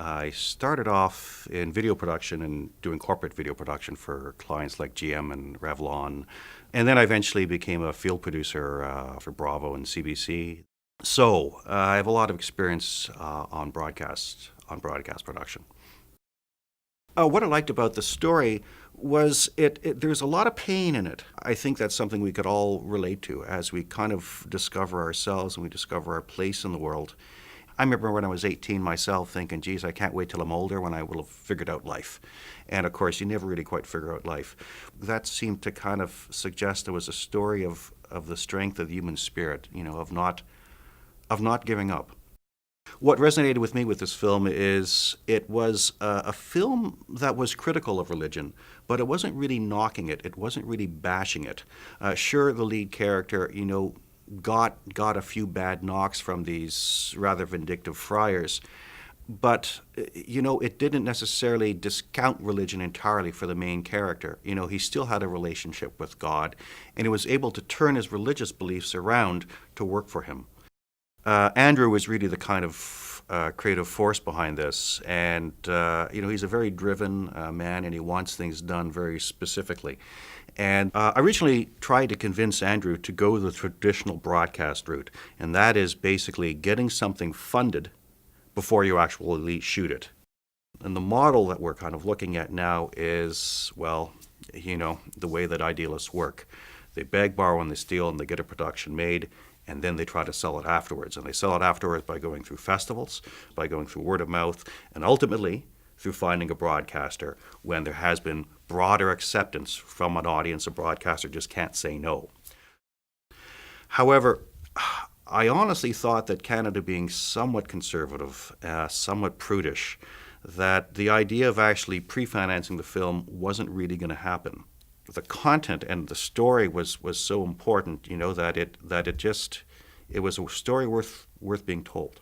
I started off in video production and doing corporate video production for clients like GM and Revlon. And then I eventually became a field producer for Bravo and CBC. So I have a lot of experience on broadcast production. What I liked about the story was there's a lot of pain in it. I think that's something we could all relate to as we kind of discover ourselves and we discover our place in the world. I remember when I was 18 myself thinking, geez, I can't wait till I'm older when I will have figured out life. And of course, you never really quite figure out life. That seemed to kind of suggest there was a story of the strength of the human spirit, of not giving up. What resonated with me with this film is it was a film that was critical of religion, but it wasn't really knocking it. It wasn't really bashing it. Sure, the lead character, got a few bad knocks from these rather vindictive friars, but it didn't necessarily discount religion entirely for the main character. He still had a relationship with God, and he was able to turn his religious beliefs around to work for him. Andrew was really the kind of creative force behind this, and he's a very driven man, and he wants things done very specifically. And I originally tried to convince Andrew to go the traditional broadcast route, and that is basically getting something funded before you actually shoot it. And the model that we're kind of looking at now is, the way that idealists work. They beg, borrow, and they steal, and they get a production made, and then they try to sell it afterwards. And they sell it afterwards by going through festivals, by going through word of mouth, and ultimately through finding a broadcaster when there has been broader acceptance from an audience. A broadcaster just can't say no. However, I honestly thought that Canada being somewhat conservative, somewhat prudish, that the idea of actually pre-financing the film wasn't really going to happen. The content and the story was so important, that it was a story worth being told.